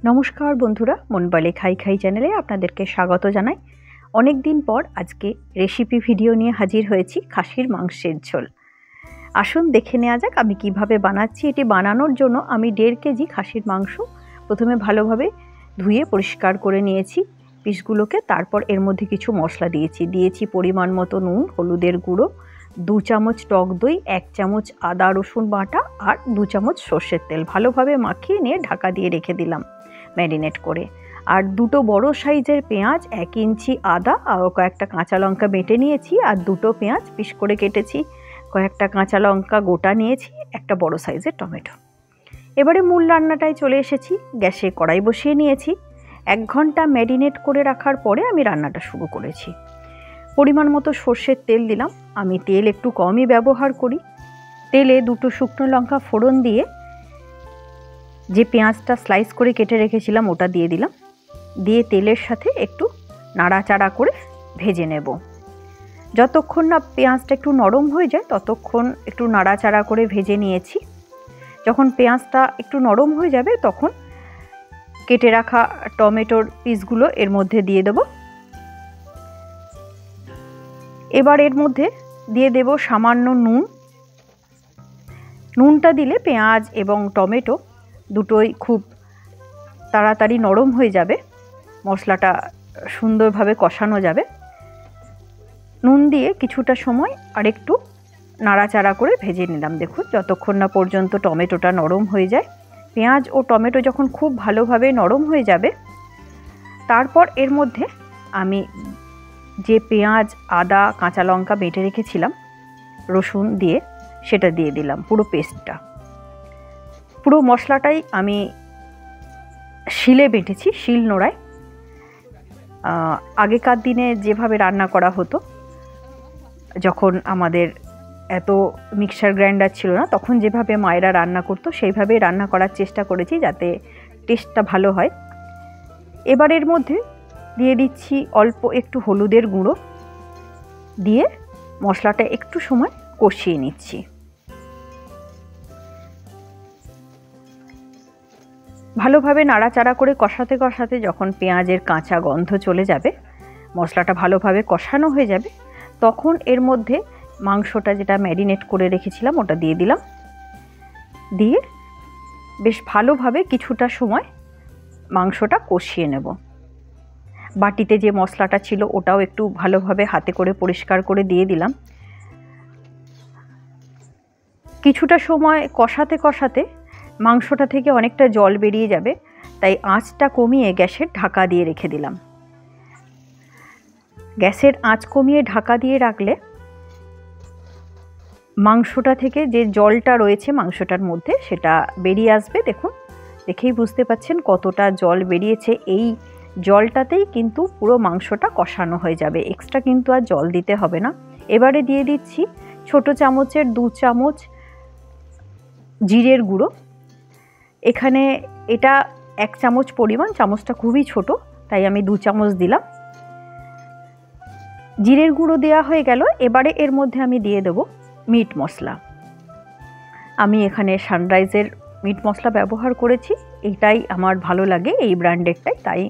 নমস্কার বন্ধুরা, মন বলে খাই খাই চ্যানেলে আপনাদেরকে স্বাগত জানাই। অনেক দিন পর আজকে রেসিপি ভিডিও নিয়ে হাজির হয়েছি খাসির মাংসের ঝোল। আসুন দেখে নেওয়া যাক আমি কিভাবে বানাচ্ছি। এটি বানানোর জন্য আমি 1.5 কেজি খাসির মাংস প্রথমে ভালোভাবে ধুয়ে পরিষ্কার করে নিয়েছি পিসগুলোকে। তারপর এর মধ্যে কিছু মশলা দিয়েছি পরিমাণ মতো নুন, হলুদের গুঁড়ো, 2 চামচ টক দই, 1 চামচ আদা রসুন বাটা আর 2 চামচ সর্ষের তেল। ভালোভাবে মাখিয়ে নিয়ে ঢাকা দিয়ে রেখে দিলাম ম্যারিনেট করে। আর 2টো বড় সাইজের পেঁয়াজ, 1 ইঞ্চি আদা আর কয়েকটা কাঁচা লঙ্কা বেটে নিয়েছি, আর 2টো পেঁয়াজ পিস করে কেটেছি, কয়েকটা কাঁচা লঙ্কা গোটা নিয়েছি, একটা বড় সাইজের টমেটো। এবারে মূল রান্নাটায় চলে এসেছি। গ্যাসে কড়াই বসিয়ে নিয়েছি। 1 ঘন্টা ম্যারিনেট করে রাখার পরে আমি রান্নাটা শুরু করেছি। পরিমাণ মতো সর্ষের তেল দিলাম। আমি তেল একটু কমই ব্যবহার করি। তেলে 2টো শুকনো লঙ্কা ফোড়ন দিয়ে যে পেঁয়াজটা স্লাইস করে কেটে রেখেছিলাম ওটা দিয়ে দিলাম। দিয়ে তেলের সাথে একটু নাড়াচাড়া করে ভেজে নেব। যতক্ষণ না পেঁয়াজটা একটু নরম হয়ে যায় ততক্ষণ একটু নাড়াচাড়া করে ভেজে নিয়েছি। যখন পেঁয়াজটা একটু নরম হয়ে যাবে তখন কেটে রাখা টমেটোর পিসগুলো এর মধ্যে দিয়ে দেব। এবার এর মধ্যে দিয়ে দেব সামান্য নুন। নুনটা দিলে পেঁয়াজ এবং টমেটো দুটোই খুব তাড়াতাড়ি নরম হয়ে যাবে, মশলাটা সুন্দরভাবে কষানো যাবে। নুন দিয়ে কিছুটা সময় আরেকটু নাড়াচাড়া করে ভেজে নিলাম। দেখুন, যতক্ষণ না পর্যন্ত টমেটোটা নরম হয়ে যায়। পেঁয়াজ ও টমেটো যখন খুব ভালোভাবে নরম হয়ে যাবে তারপর এর মধ্যে আমি যে পেঁয়াজ, আদা, কাঁচা লঙ্কা বেটে রেখেছিলাম রসুন দিয়ে সেটা দিয়ে দিলাম, পুরো পেস্টটা। পুরো মশলাটাই আমি শিলে বেটেছি, শিল নোড়ায়। আগেকার দিনে যেভাবে রান্না করা হতো, যখন আমাদের এত মিক্সার গ্রাইন্ডার ছিল না, তখন যেভাবে মায়েরা রান্না করতো সেইভাবে রান্না করার চেষ্টা করেছি যাতে টেস্টটা ভালো হয়। এবার এর মধ্যে দিয়ে দিচ্ছি অল্প একটু হলুদের গুঁড়ো, দিয়ে মশলাটা একটু সময় কষিয়ে নিচ্ছি। ভালোভাবে নাড়াচাড়া করে কষাতে কষাতে যখন পেঁয়াজের কাঁচা গন্ধ চলে যাবে, মশলাটা ভালোভাবে কষানো হয়ে যাবে, তখন এর মধ্যে মাংসটা যেটা ম্যারিনেট করে রেখেছিলাম ওটা দিয়ে দিলাম। দিয়ে বেশ ভালোভাবে কিছুটা সময় মাংসটা কষিয়ে নেব। বাটিতে যে মশলাটা ছিল ওটাও একটু ভালোভাবে হাতে করে পরিষ্কার করে দিয়ে দিলাম। কিছুটা সময় কষাতে কষাতে মাংসটা থেকে অনেকটা জল বেরিয়ে যাবে, তাই আঁচটা কমিয়ে গ্যাসের ঢাকা দিয়ে রেখে দিলাম। গ্যাসের আঁচ কমিয়ে ঢাকা দিয়ে রাখলে মাংসটা থেকে যে জলটা রয়েছে মাংসটার মধ্যে সেটা বেরিয়ে আসবে। দেখুন, দেখেই বুঝতে পাচ্ছেন কতটা জল বেরিয়েছে। এই জলটাতেই কিন্তু পুরো মাংসটা কষানো হয়ে যাবে, এক্সট্রা কিন্তু আর জল দিতে হবে না। এবারে দিয়ে দিচ্ছি ছোট চামচের 2 চামচ জিরের গুঁড়ো। এখানে এটা 1 চামচ পরিমাণ, চামচটা খুবই ছোট তাই আমি 2 চামচ দিলাম। জিরের গুঁড়ো দেওয়া হয়ে গেল। এবারে এর মধ্যে আমি দিয়ে দেবো মিট মশলা। আমি এখানে সানরাইজের মিট মশলা ব্যবহার করেছি, এইটাই আমার ভালো লাগে, এই ব্র্যান্ডেরটাই, তাই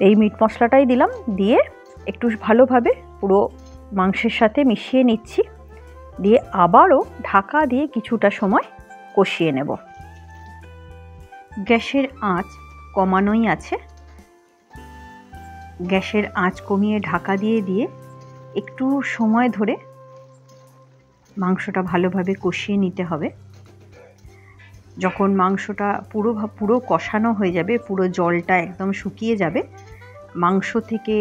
এই মিট মশলাটাই দিলাম। দিয়ে একটু ভালোভাবে পুরো মাংসের সাথে মিশিয়ে নিচ্ছি। দিয়ে আবারও ঢাকা দিয়ে কিছুটা সময় কষিয়ে নেব। গ্যাসের আঁচ কমানোই আছে। গ্যাসের আঁচ কমিয়ে ঢাকা দিয়ে একটু সময় ধরে মাংসটা ভালোভাবে কষিয়ে নিতে হবে। যখন মাংসটা পুরো কষানো হয়ে যাবে, পুরো জলটা একদম শুকিয়ে যাবে, মাংস থেকে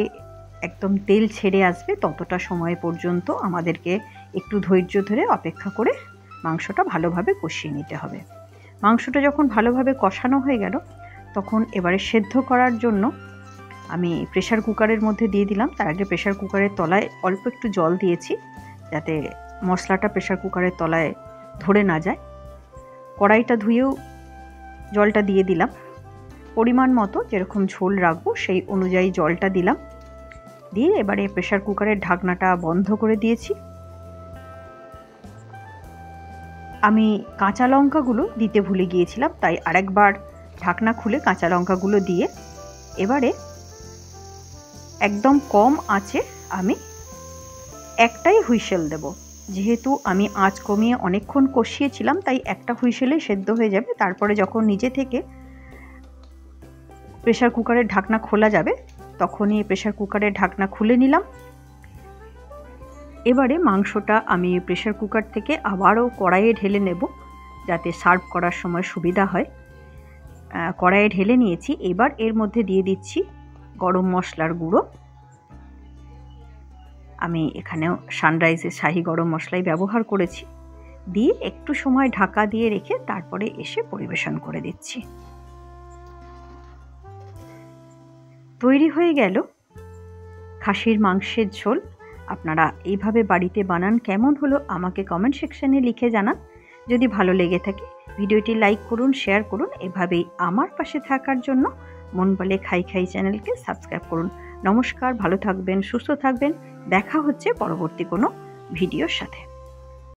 একদম তেল ছেড়ে আসবে, ততটা সময় পর্যন্ত আমাদেরকে একটু ধৈর্য ধরে অপেক্ষা করে মাংসটা ভালোভাবে কষিয়ে নিতে হবে। মাংসটা যখন ভালোভাবে কষানো হয়ে গেল তখন এবারে সেদ্ধ করার জন্য আমি প্রেসার কুকারের মধ্যে দিয়ে দিলাম। তার আগে প্রেসার কুকারের তলায় অল্প একটু জল দিয়েছি যাতে মশলাটা প্রেসার কুকারের তলায় ধরে না যায়। কড়াইটা ধুয়েও জলটা দিয়ে দিলাম। পরিমাণ মতো যেরকম ঝোল রাখবো সেই অনুযায়ী জলটা দিলাম। দিয়ে এবারে প্রেসার কুকারের ঢাকনাটা বন্ধ করে দিয়েছি। আমি কাঁচা লঙ্কাগুলো দিতে ভুলে গিয়েছিলাম, তাই আরেকবার ঢাকনা খুলে কাঁচা লঙ্কাগুলো দিয়ে এবারে একদম কম আঁচে আমি একটাই হুইসেল দেব। যেহেতু আমি আঁচ কমিয়ে অনেকক্ষণ কষিয়েছিলাম, তাই একটা হুইসেলে সেদ্ধ হয়ে যাবে। তারপরে যখন নিজে থেকে প্রেসার কুকারের ঢাকনা খোলা যাবে তখনই প্রেসার কুকারের ঢাকনা খুলে নিলাম। এবারে মাংসটা আমি প্রেসার কুকার থেকে আবারও কড়াইয়ে ঢেলে নেব, যাতে সার্ভ করার সময় সুবিধা হয়। কড়াইয়ে ঢেলে নিয়েছি। এবার এর মধ্যে দিয়ে দিচ্ছি গরম মশলার গুঁড়ো। আমি এখানেও সানরাইজের শাহি গরম মশলাই ব্যবহার করেছি। দিয়ে একটু সময় ঢাকা দিয়ে রেখে তারপরে এসে পরিবেশন করে দিচ্ছি। তৈরি হয়ে গেল খাসির মাংসের ঝোল। আপনারা এইভাবে বাড়িতে বানান। কেমন হলো আমাকে কমেন্ট সেকশনে লিখে জানান। যদি ভালো লেগে থাকে ভিডিওটি লাইক করুন, শেয়ার করুন। এভাবেই আমার পাশে থাকার জন্য মন বলে খাই খাই চ্যানেলকে সাবস্ক্রাইব করুন। নমস্কার, ভালো থাকবেন, সুস্থ থাকবেন। দেখা হচ্ছে পরবর্তী কোনো ভিডিওর সাথে।